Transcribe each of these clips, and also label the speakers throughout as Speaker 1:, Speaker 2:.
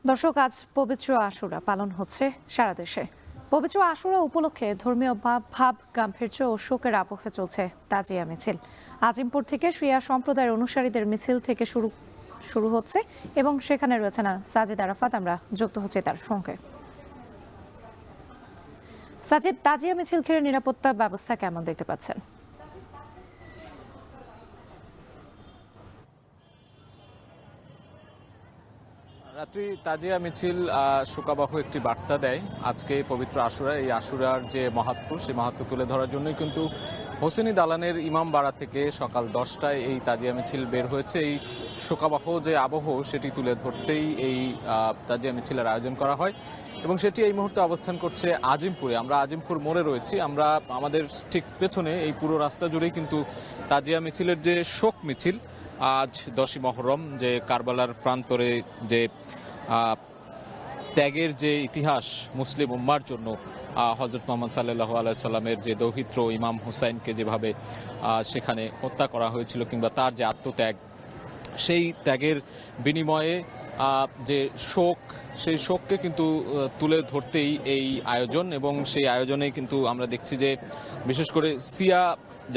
Speaker 1: দর্শক, আজ পবিত্র আশুরা পালন হচ্ছে সারা দেশে। পবিত্র আশুরা উপলক্ষে ধর্মীয় ভাব গাম্ভীর্য ও শোকের আবহে চলছে তাজিয়া মিছিল। আজিমপুর থেকে শিয়া সম্প্রদায়ের অনুসারীদের মিছিল থেকে শুরু হচ্ছে এবং সেখানে রয়েছে না সাজিদ আরাফাত। আমরা যুক্ত হচ্ছে তার সঙ্গে। সাজিদ, তাজিয়া মিছিল ঘিরে নিরাপত্তা ব্যবস্থা কেমন দেখতে পাচ্ছেন?
Speaker 2: রাত্রি তাজিয়া মিছিল শোকাবহ একটি বার্তা দেয়। আজকে পবিত্র আশুরা, এই আশুরার যে মাহাত্ম্য, সেই মাহাত্ম্য তুলে ধরার জন্যই কিন্তু হোসেনি দালানের ইমামবাড়া থেকে সকাল 10টায় এই তাজিয়া মিছিল বের হয়েছে। এই শোকাবহ যে আবহ, সেটি তুলে ধরতেই এই তাজিয়া মিছিলের আয়োজন করা হয় এবং সেটি এই মুহূর্তে অবস্থান করছে আজিমপুরে। আমরা আজিমপুর মোড়ে রয়েছি। আমরা আমাদের ঠিক পেছনে এই পুরো রাস্তা জুড়েই কিন্তু তাজিয়া মিছিলের যে শোক মিছিল, আজ 10ই মহরম, যে কারবালার প্রান্তরে যে ত্যাগের যে ইতিহাস মুসলিম উম্মার জন্য, হযরত মুহাম্মদ সাল্লাল্লাহু আলাইহি সাল্লামের যে দৌহিত্র ইমাম হুসাইনকে যেভাবে সেখানে হত্যা করা হয়েছিল, কিংবা তার যে আত্মত্যাগ, সেই ত্যাগের বিনিময়ে যে শোক, সেই শোককে কিন্তু তুলে ধরতেই এই আয়োজন। এবং সেই আয়োজনে কিন্তু আমরা দেখছি যে বিশেষ করে সিয়া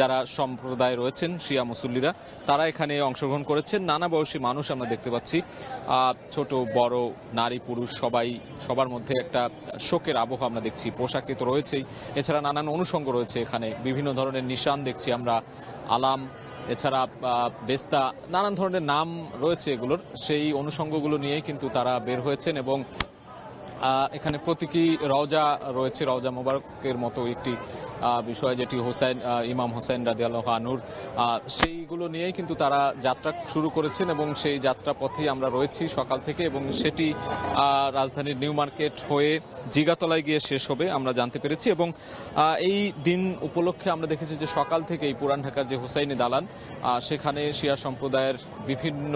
Speaker 2: যারা সম্প্রদায় রয়েছেন, শিয়া মুসল্লিরা, তারা এখানে অংশগ্রহণ করেছেন। নানা বয়সী মানুষ আমরা দেখতে পাচ্ছি, ছোট বড়, নারী পুরুষ সবার মধ্যে একটা শোকের আবহ আমরা দেখছি। পোশাকে তো রয়েছেই, এছাড়া নানান অনুষঙ্গ রয়েছে এখানে। বিভিন্ন ধরনের নিশান দেখছি আমরা, আলাম, এছাড়া বেস্তা, নানান ধরনের নাম রয়েছে এগুলোর। সেই অনুষঙ্গগুলো নিয়েই কিন্তু তারা বের হয়েছেন এবং এখানে প্রতীকী রওজা রয়েছে, রওজা মোবারকের মতো একটি বিষয়, যেটি ইমাম হোসেন রাদিয়াল্লাহু আনহুর, সেইগুলো নিয়েই কিন্তু তারা যাত্রা শুরু করেছেন এবং সেই যাত্রা পথেই আমরা রয়েছি সকাল থেকে। এবং সেটি রাজধানীর নিউ মার্কেট হয়ে জিগাতলায় গিয়ে শেষ হবে আমরা জানতে পেরেছি। এবং এই দিন উপলক্ষে আমরা দেখেছি যে সকাল থেকেই পুরান ঢাকার যে হুসাইনি দালান, সেখানে শিয়া সম্প্রদায়ের বিভিন্ন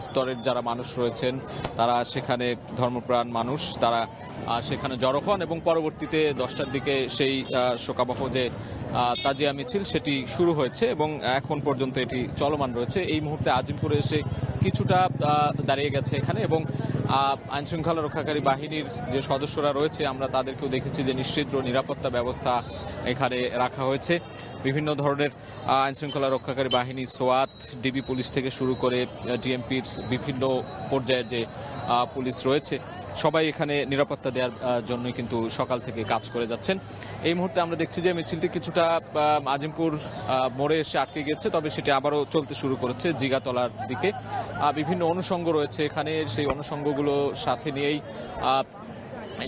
Speaker 2: স্তরের যারা মানুষ রয়েছেন, তারা সেখানে ধর্মপ্রাণ মানুষ, তারা সেখানে জড়ো হন এবং পরবর্তীতে 10টার দিকে সেই শোকাবহ যে তাজিয়া মিছিল, সেটি শুরু হয়েছে এবং এখন পর্যন্ত এটি চলমান রয়েছে। এই মুহূর্তে আজিমপুরে এসে কিছুটা দাঁড়িয়ে গেছে এখানে এবং আইনশৃঙ্খলা রক্ষাকারী বাহিনীর যে সদস্যরা রয়েছে, আমরা তাদেরকেও দেখেছি যে নিশ্চিদ্র নিরাপত্তা ব্যবস্থা এখানে রাখা হয়েছে। বিভিন্ন ধরনের আইনশৃঙ্খলা রক্ষাকারী বাহিনী, সোয়াত, ডিবি পুলিশ থেকে শুরু করে ডিএমপির বিভিন্ন পর্যায়ের যে পুলিশ রয়েছে, সবাই এখানে নিরাপত্তা দেওয়ার জন্যই কিন্তু সকাল থেকে কাজ করে যাচ্ছেন। এই মুহূর্তে আমরা দেখছি যে মিছিলটি কিছুটা আজিমপুর মোড়ে এসে আটকে গেছে, তবে সেটি আবারও চলতে শুরু করেছে জিগাতলার দিকে। বিভিন্ন অনুষঙ্গ রয়েছে এখানে, সেই অনুষঙ্গগুলো সাথে নিয়েই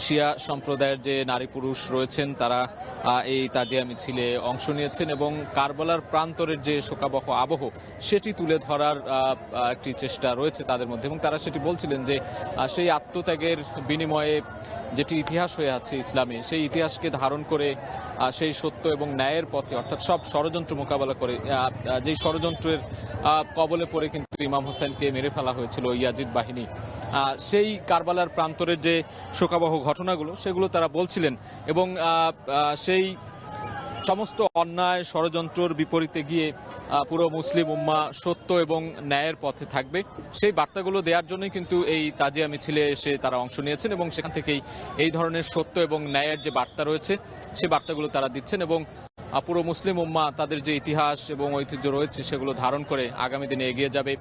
Speaker 2: শিয়া সম্প্রদায়ের যে নারী পুরুষ রয়েছেন, তারা এই তাজিয়া মিছিলে অংশ নিয়েছেন এবং কারবালার প্রান্তরের যে শোকাবহ আবহ, সেটি তুলে ধরার একটি চেষ্টা রয়েছে তাদের মধ্যে। এবং তারা সেটি বলছিলেন যে সেই আত্মত্যাগের বিনিময়ে যেটি ইতিহাস হয়ে আছে ইসলামে, সেই ইতিহাসকে ধারণ করে সেই সত্য এবং ন্যায়ের পথে, অর্থাৎ সব ষড়যন্ত্র মোকাবেলা করে, যেই ষড়যন্ত্রের কবলে পড়ে কিন্তু ইমাম হোসেনকে মেরে ফেলা হয়েছিল ইয়াজিদ বাহিনী, সেই কারবালার প্রান্তরের যে শোকাবহ ঘটনাগুলো, সেগুলো তারা বলছিলেন। এবং সেই সমস্ত অন্যায় ষড়যন্ত্রের বিপরীতে গিয়ে পুরো মুসলিম উম্মাহ সত্য এবং ন্যায়ের পথে থাকবে, সেই বার্তাগুলো দেওয়ার জন্যই কিন্তু এই তাজিয়া মিছিলে এসে তারা অংশ নিয়েছেন এবং সেখান থেকেই এই ধরনের সত্য এবং ন্যায়ের যে বার্তা রয়েছে, সেই বার্তাগুলো তারা দিচ্ছেন। এবং পুরো মুসলিম উম্মাহ তাদের যে ইতিহাস এবং ঐতিহ্য রয়েছে, সেগুলো ধারণ করে আগামী দিনে এগিয়ে যাবে।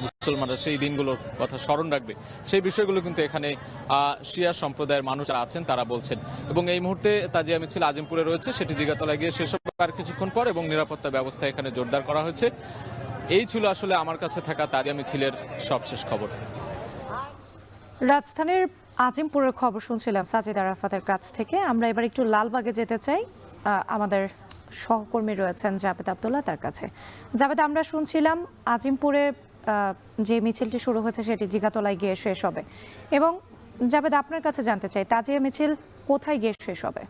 Speaker 2: মুসলমানরা সেই দিনগুলোর কথা স্মরণ রাখবে, সেই বিষয়গুলো কিন্তু এখানে শিয়া সম্প্রদায়ের মানুষ আছেন তারা বলছেন। এবং এই মুহূর্তে তাজিয়া মিছিল আজিমপুরে রয়েছে, সেটি জিগাতলায় গিয়ে শেষ হবে আর কিছুক্ষণ পর এবং নিরাপত্তা ব্যবস্থা এখানে জোরদার করা হয়েছে। এই ছিল আসলে আমার কাছে থাকা তাজিয়া মিছিলের সবশেষ খবর।
Speaker 1: রাজধানীর আজিমপুরের খবর শুনছিলাম সাজিদ আরাফাতের কাছ থেকে। আমরা এবার একটু লালবাগে যেতে চাই, আমাদের সহকর্মী রয়েছেন জাবেদ আব্দুল্লাহ, তার কাছে। জাবেদ, আমরা শুনছিলাম আজিমপুরে যে মিছিলটি শুরু হয়েছে সেটি জিগাতলায় গিয়ে শেষ হবে, এবং জাবেদ, আপনার কাছে জানতে চাই তাজিয়া মিছিল কোথায় গিয়ে শেষ হবে?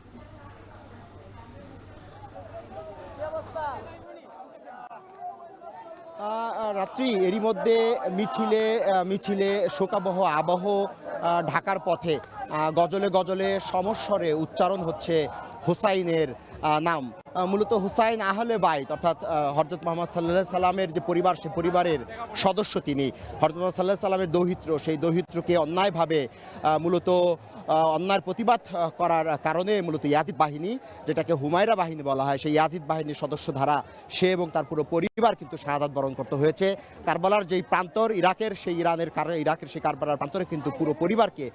Speaker 3: রাত্রি এরই মধ্যে মিছিলে শোকাবহ আবহ ঢাকার পথে গজলে গজলে সমস্বরে উচ্চারণ হচ্ছে হুসাইনের নাম। মূলত হুসাইন আহলে বাইত অর্থাৎ হযরত মুহাম্মদ সাল্লাল্লাহু আলাইহি সাল্লামের যে পরিবার, সে পরিবারের সদস্য তিনি। হযরত মুহাম্মদ সাল্লাল্লাহু আলাইহি সাল্লামের দৌহিত্র, সেই দৌহিত্রকে অন্যায়ভাবে মূলত অন্যায়ের প্রতিবাদ করার কারণে মূলত ইয়াজিদ বাহিনী, যেটাকে হুমায়রা বাহিনী বলা হয়, সেই ইয়াজিদ বাহিনীর সদস্য ধারা সে এবং তার পুরো পরিবার কিন্তু শাহাদাত বরণ করতে হয়েছে। কারবালার যেই প্রান্তর ইরাকের, সেই ইরাকের সেই কারবালার প্রান্তরে কিন্তু পুরো পরিবারকে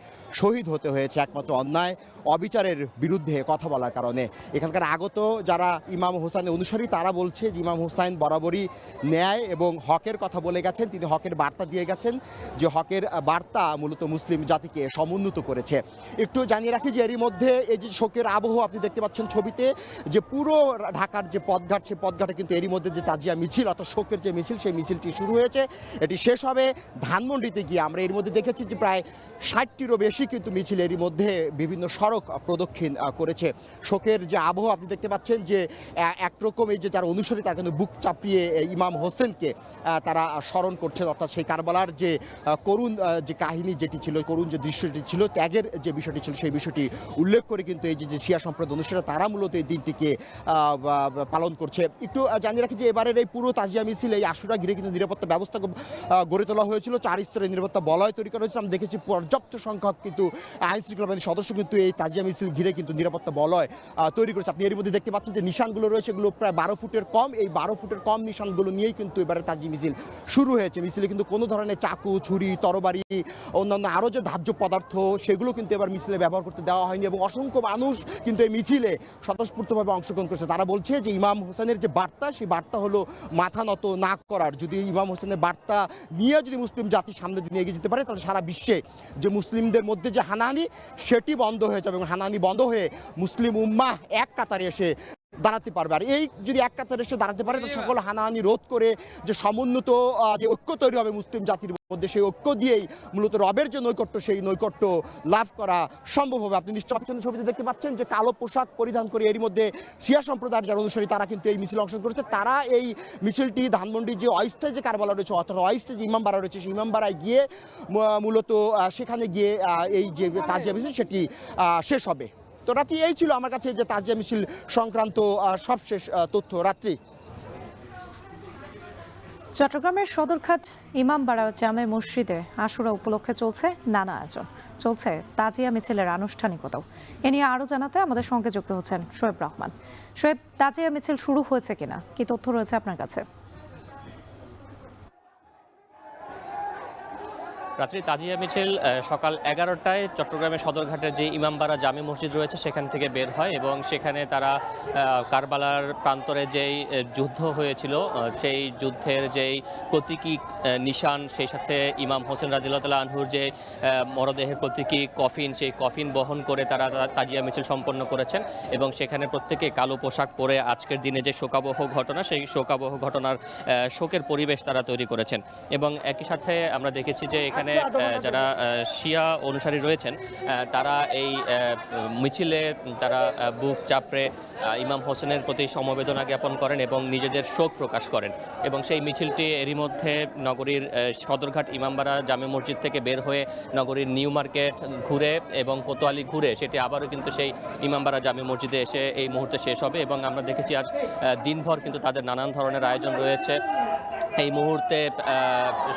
Speaker 3: শহীদ হতে হয়েছে একমাত্র অন্যায় অবিচারের বিরুদ্ধে কথা বলার কারণে। এখানকার আগত যারা ইমাম হোসেনের অনুসারী, তারা বলছে যে ইমাম হুসাইন বরাবরই ন্যায় এবং হকের কথা বলে গেছেন, তিনি হকের বার্তা দিয়ে গেছেন, যে হকের বার্তা মূলত মুসলিম জাতিকে সমুন্নত করেছে। একটু জানিয়ে রাখি যে এরই মধ্যে এই যে শোকের আবহ আপনি দেখতে পাচ্ছেন ছবিতে, যে পুরো ঢাকার যে পথঘাট, সেই পথঘাটে কিন্তু এরই মধ্যে যে তাজিয়া মিছিল অর্থাৎ শোকের যে মিছিল, সেই মিছিলটি শুরু হয়েছে। এটি শেষ হবে ধানমন্ডিতে গিয়ে। আমরা এর মধ্যে দেখেছি যে প্রায় 60টিরও বেশি কিন্তু মিছিল এরই মধ্যে বিভিন্ন সড়ক প্রদক্ষিণ করেছে। শোকের যে আবহ আপনি দেখতে পাচ্ছেন, যে একরকম এই যে যারা অনুসারী, তারা কিন্তু বুক চাপড়িয়ে ইমাম হোসেনকে তারা স্মরণ করছেন, অর্থাৎ সেই কারবালার যে করুণ যে কাহিনী যেটি ছিল, করুণ যে দৃশ্যটি ছিল, ত্যাগের যে বিষয়টি ছিল, সেই বিষয়টি উল্লেখ করে কিন্তু এই যে শিয়া সম্প্রদায় অনুসারী, তারা মূলত এই দিনটিকে পালন করছে। একটু জানিয়ে রাখি যে এবারের এই পুরো তাজিয়া মিছিল, এই আশুরা ঘিরে কিন্তু নিরাপত্তা ব্যবস্থা গড়ে তোলা হয়েছিল, 4 স্তরের নিরাপত্তা বলয় তৈরি করা হয়েছিল। আমরা দেখেছি পর্যাপ্ত সংখ্যক কিন্তু আইন শৃঙ্খলা বাহিনীর সদস্য কিন্তু এই তাজিয়া মিছিল ঘিরে কিন্তু নিরাপত্তা বলয় তৈরি করেছে। আপনি এর মধ্যে দেখতে পাচ্ছেন যে নিশানগুলো রয়েছে, এগুলো প্রায় 12 ফুটের কম। এই 12 ফুটের কম নিশানগুলো নিয়েই কিন্তু এবারে তাজিয়া মিছিল শুরু হয়েছে। মিছিলে কিন্তু কোনো ধরনের চাকু, ছুরি, তরবারি, অন্যান্য আরও যে ধার্য পদার্থ, সেগুলো কিন্তু এবার মিছিলে ব্যবহার করতে দেওয়া হয়নি। এবং অসংখ্য মানুষ কিন্তু এই মিছিলে স্বতঃস্ফূর্তভাবে অংশগ্রহণ করেছে। তারা বলছে যে ইমাম হোসেনের যে বার্তা, সেই বার্তা হলো মাথা নত না করার। যদি ইমাম হোসেনের বার্তা নিয়ে যদি মুসলিম জাতির সামনে নিয়ে এগিয়ে যেতে পারে, তাহলে সারা বিশ্বে যে মুসলিমদের মধ্যে যে হানাহানি, সেটি বন্ধ হয়ে যাবে এবং হানাহানি বন্ধ হয়ে মুসলিম উম্মাহ এক কাতারে এসে দাঁড়াতে পারবে। আর এই যদি এক কাতারে এসে দাঁড়াতে পারে, তো সকল হানাহানি রোধ করে যে সমুন্নত যে ঐক্য তৈরি হবে মুসলিম জাতির মধ্যে, সেই ঐক্য দিয়েই মূলত রবের যে নৈকট্য, সেই নৈকট্য লাভ করা সম্ভব হবে। আপনি নিশ্চয় ছবিতে দেখতে পাচ্ছেন যে কালো পোশাক পরিধান করে এরই মধ্যে শিয়া সম্প্রদায়ের যারা অনুসারী, তারা কিন্তু এই মিছিল অংশগ্রহণ করেছে। তারা এই মিছিলটি ধানমন্ডির যে অস্থায়ী যে কারবালা রয়েছে, অর্থাৎ অস্থায়ী যে ইমামবাড়া রয়েছে, সেই ইমামবাড়ায় গিয়ে মূলত সেখানে গিয়ে এই যে তাজিয়া মিছিল, সেটি শেষ হবে। তো রাত্রি এই ছিল আমার কাছে যে তাজিয়া মিছিল সংক্রান্ত সবশেষ তথ্য। রাত্রি
Speaker 1: চট্টগ্রামের সদরঘাট ইমামবাড়া জামে মসজিদে আশুরা উপলক্ষে চলছে নানা আয়োজন, চলছে তাজিয়া মিছিলের আনুষ্ঠানিকতাও। এ নিয়ে আরও জানাতে আমাদের সঙ্গে যুক্ত হচ্ছেন শোয়েব রহমান। শোয়েব, তাজিয়া মিছিল শুরু হয়েছে কিনা, কি তথ্য রয়েছে আপনার কাছে?
Speaker 4: রাত্রি তাজিয়া মিছিল সকাল 11টায় চট্টগ্রামের সদরঘাটের যে ইমামবাড়া জামে মসজিদ রয়েছে, সেখান থেকে বের হয় এবং সেখানে তারা কারবালার প্রান্তরে যেই যুদ্ধ হয়েছিল, সেই যুদ্ধের যেই প্রতীকী নিশান, সেই সাথে ইমাম হোসেন রাদিয়াল্লাহু তাআলা আনহুর যে মরদেহের প্রতীকী কফিন, সেই কফিন বহন করে তারা তাজিয়া মিছিল সম্পন্ন করেছেন। এবং সেখানে প্রত্যেকে কালো পোশাক পরে আজকের দিনে যে শোকাবহ ঘটনা, সেই শোকাবহ ঘটনার শোকের পরিবেশ তারা তৈরি করেছেন। এবং একই সাথে আমরা দেখেছি যে এখানে যারা শিয়া অনুসারী রয়েছেন, তারা এই মিছিলে তারা বুক চাপড়ে ইমাম হোসেনের প্রতি সমবেদনা জ্ঞাপন করেন এবং নিজেদের শোক প্রকাশ করেন। এবং সেই মিছিলটি এরই মধ্যে নগরীর সদরঘাট ইমামবাড়া জামে মসজিদ থেকে বের হয়ে নগরীর নিউ মার্কেট ঘুরে এবং কোতোয়ালি ঘুরে সেটি আবারও কিন্তু সেই ইমামবাড়া জামে মসজিদে এসে এই মুহূর্তে শেষ হবে। এবং আমরা দেখেছি আজ দিনভর কিন্তু তাদের নানান ধরনের আয়োজন রয়েছে। এই মুহূর্তে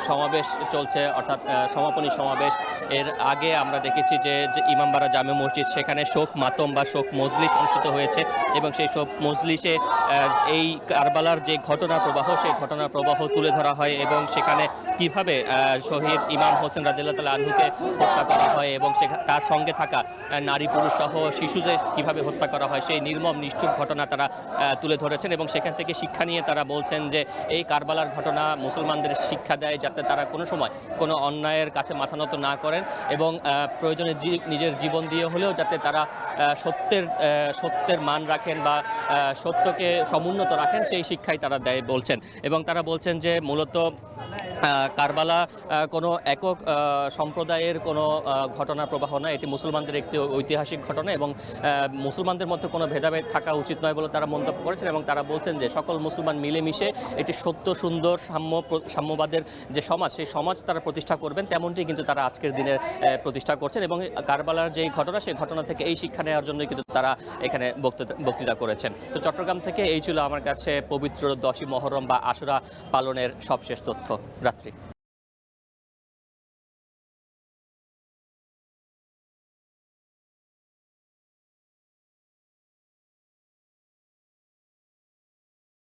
Speaker 4: সমাবেশ চলছে, অর্থাৎ সমাপনী সমাবেশ। এর আগে আমরা দেখেছি যে ইমামবাড়া জামে মসজিদ, সেখানে শোক মাতম বা শোক মজলিস অনুষ্ঠিত হয়েছে এবং সেই শোক মজলিসে এই কারবালার যে ঘটনা প্রবাহ, সেই ঘটনা প্রবাহ তুলে ধরা হয় এবং সেখানে কিভাবে শহীদ ইমাম হোসেন রাদিয়াল্লাহু তাআলা আনহুকে হত্যা করা হয় এবং তার সঙ্গে থাকা নারী পুরুষ সহ শিশুদের কিভাবে হত্যা করা হয়, সেই নির্মম নিষ্ঠুর ঘটনা তারা তুলে ধরেছেন। এবং সেখান থেকে শিক্ষা নিয়ে তারা বলছেন যে এই কারবালার ঘটনা মুসলমানদের শিক্ষা দেয় যাতে তারা কোনো সময় কোনো অন্যায়ের কাছে মাথা নত না করেন এবং প্রয়োজনে নিজের জীবন দিয়ে হলেও যাতে তারা সত্যের মান রাখেন বা সত্যকে সমুন্নত রাখেন, সেই শিক্ষাই তারা দেয় বলছেন। এবং তারা বলছেন যে মূলত কারবালা কোনো একক সম্প্রদায়ের কোনো ঘটনার প্রবাহ নয়, এটি মুসলমানদের একটি ঐতিহাসিক ঘটনা এবং মুসলমানদের মধ্যে কোনো ভেদাভেদ থাকা উচিত নয় বলে তারা মন্তব্য করেছেন এবং তারা বলছেন যে সকল মুসলমান মিলেমিশে একটি সত্য সুন্দর সাম্যবাদের যে সমাজ, সেই সমাজ তারা প্রতিষ্ঠা করবেন, তেমনটি কিন্তু তারা আজকের দিনে প্রতিষ্ঠা করছেন এবং কারবালার যেই ঘটনা, সেই ঘটনা থেকে এই শিক্ষা নেওয়ার জন্যই কিন্তু তারা এখানে বক্তৃতা করেছেন। তো চট্টগ্রাম থেকে এই ছিল আমার কাছে পবিত্র 10ই মহরম বা আশুরা পালনের সবশেষ তথ্য। রাত্রি।